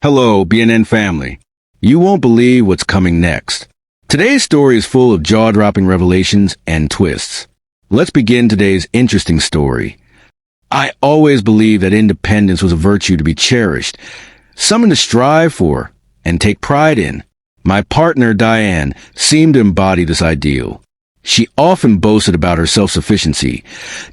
Hello, BNN family. You won't believe what's coming next. Today's story is full of jaw-dropping revelations and twists. Let's begin today's interesting story. I always believed that independence was a virtue to be cherished, something to strive for and take pride in. My partner, Diane, seemed to embody this ideal. She often boasted about her self-sufficiency,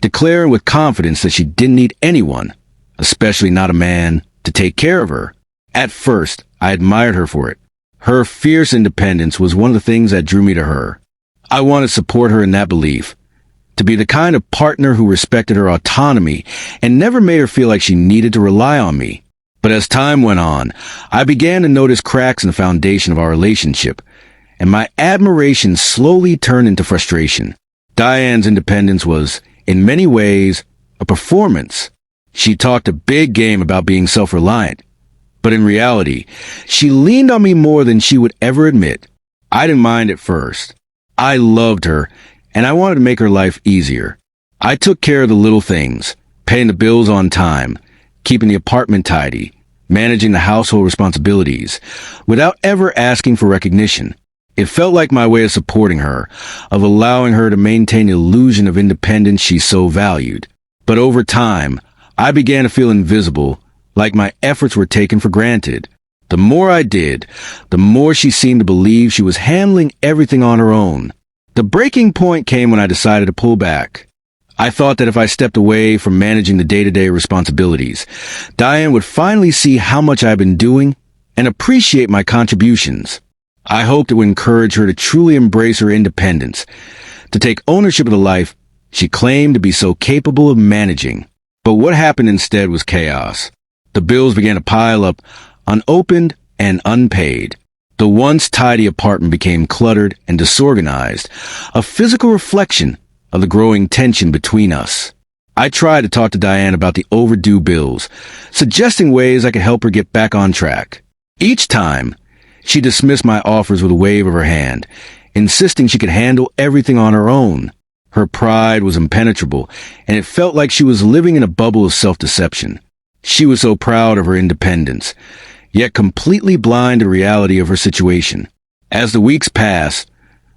declaring with confidence that she didn't need anyone, especially not a man, to take care of her. At first, I admired her for it. Her fierce independence was one of the things that drew me to her. I wanted to support her in that belief, to be the kind of partner who respected her autonomy and never made her feel like she needed to rely on me. But as time went on, I began to notice cracks in the foundation of our relationship, and my admiration slowly turned into frustration. Diane's independence was, in many ways, a performance. She talked a big game about being self-reliant, but in reality, she leaned on me more than she would ever admit. I didn't mind at first. I loved her, and I wanted to make her life easier. I took care of the little things, paying the bills on time, keeping the apartment tidy, managing the household responsibilities, without ever asking for recognition. It felt like my way of supporting her, of allowing her to maintain the illusion of independence she so valued. But over time, I began to feel invisible, like my efforts were taken for granted. The more I did, the more she seemed to believe she was handling everything on her own. The breaking point came when I decided to pull back. I thought that if I stepped away from managing the day-to-day responsibilities, Diane would finally see how much I've been doing and appreciate my contributions. I hoped it would encourage her to truly embrace her independence, to take ownership of the life she claimed to be so capable of managing. But what happened instead was chaos. The bills began to pile up, unopened and unpaid. The once tidy apartment became cluttered and disorganized, a physical reflection of the growing tension between us. I tried to talk to Diane about the overdue bills, suggesting ways I could help her get back on track. Each time, she dismissed my offers with a wave of her hand, insisting she could handle everything on her own. Her pride was impenetrable, and it felt like she was living in a bubble of self-deception. She was so proud of her independence, yet completely blind to the reality of her situation. As the weeks passed,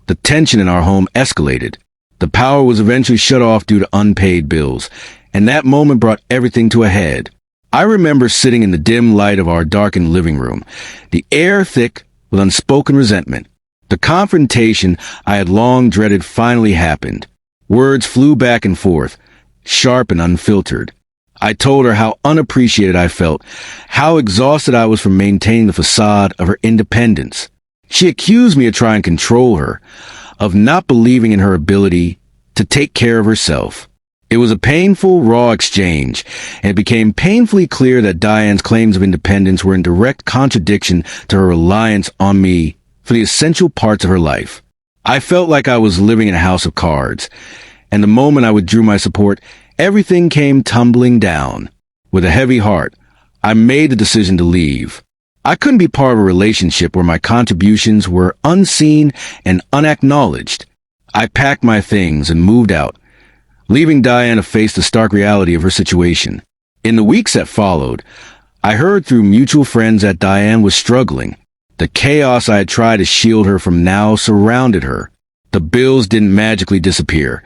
the tension in our home escalated. The power was eventually shut off due to unpaid bills, and that moment brought everything to a head. I remember sitting in the dim light of our darkened living room, the air thick with unspoken resentment. The confrontation I had long dreaded finally happened. Words flew back and forth, sharp and unfiltered. I told her how unappreciated I felt, how exhausted I was from maintaining the facade of her independence. She accused me of trying to control her, of not believing in her ability to take care of herself. It was a painful, raw exchange, and it became painfully clear that Diane's claims of independence were in direct contradiction to her reliance on me for the essential parts of her life. I felt like I was living in a house of cards, and the moment I withdrew my support, everything came tumbling down. With a heavy heart, I made the decision to leave. I couldn't be part of a relationship where my contributions were unseen and unacknowledged. I packed my things and moved out, leaving Diane to face the stark reality of her situation. In the weeks that followed, I heard through mutual friends that Diane was struggling. The chaos I had tried to shield her from now surrounded her. The bills didn't magically disappear,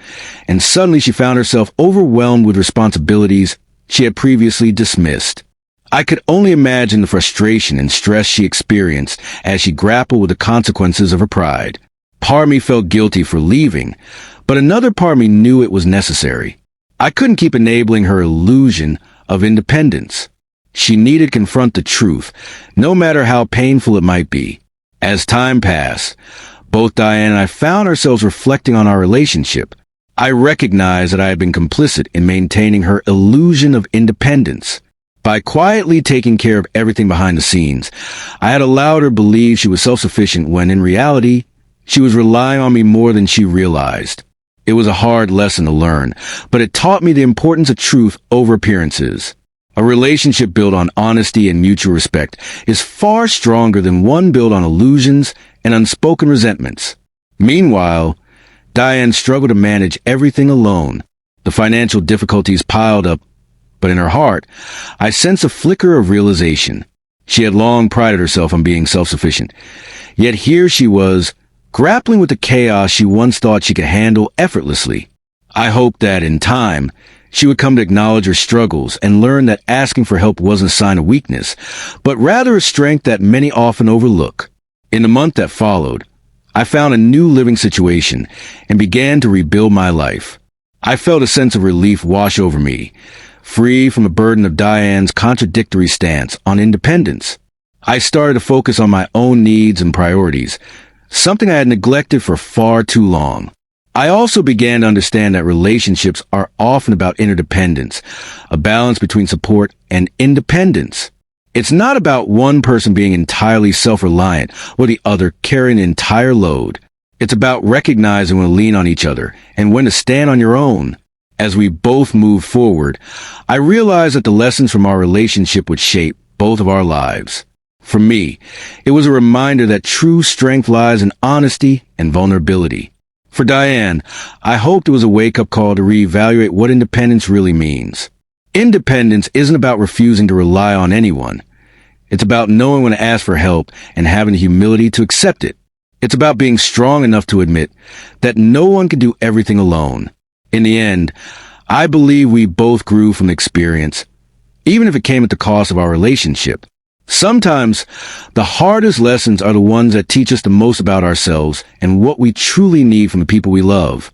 and suddenly she found herself overwhelmed with responsibilities she had previously dismissed. I could only imagine the frustration and stress she experienced as she grappled with the consequences of her pride. Part of me felt guilty for leaving, but another part of me knew it was necessary. I couldn't keep enabling her illusion of independence. She needed to confront the truth, no matter how painful it might be. As time passed, both Diane and I found ourselves reflecting on our relationship. I recognized that I had been complicit in maintaining her illusion of independence. By quietly taking care of everything behind the scenes, I had allowed her to believe she was self-sufficient when, in reality, she was relying on me more than she realized. It was a hard lesson to learn, but it taught me the importance of truth over appearances. A relationship built on honesty and mutual respect is far stronger than one built on illusions and unspoken resentments. Meanwhile, Diane struggled to manage everything alone. The financial difficulties piled up, but in her heart, I sensed a flicker of realization. She had long prided herself on being self-sufficient. Yet here she was, grappling with the chaos she once thought she could handle effortlessly. I hoped that, in time, she would come to acknowledge her struggles and learn that asking for help wasn't a sign of weakness, but rather a strength that many often overlook. In the month that followed, I found a new living situation and began to rebuild my life. I felt a sense of relief wash over me, free from the burden of Diane's contradictory stance on independence. I started to focus on my own needs and priorities, something I had neglected for far too long. I also began to understand that relationships are often about interdependence, a balance between support and independence. It's not about one person being entirely self-reliant or the other carrying an entire load. It's about recognizing when to lean on each other and when to stand on your own. As we both moved forward, I realized that the lessons from our relationship would shape both of our lives. For me, it was a reminder that true strength lies in honesty and vulnerability. For Diane, I hoped it was a wake-up call to reevaluate what independence really means. Independence isn't about refusing to rely on anyone. It's about knowing when to ask for help and having the humility to accept it. It's about being strong enough to admit that no one can do everything alone. In the end, I believe we both grew from the experience, even if it came at the cost of our relationship. Sometimes, the hardest lessons are the ones that teach us the most about ourselves and what we truly need from the people we love.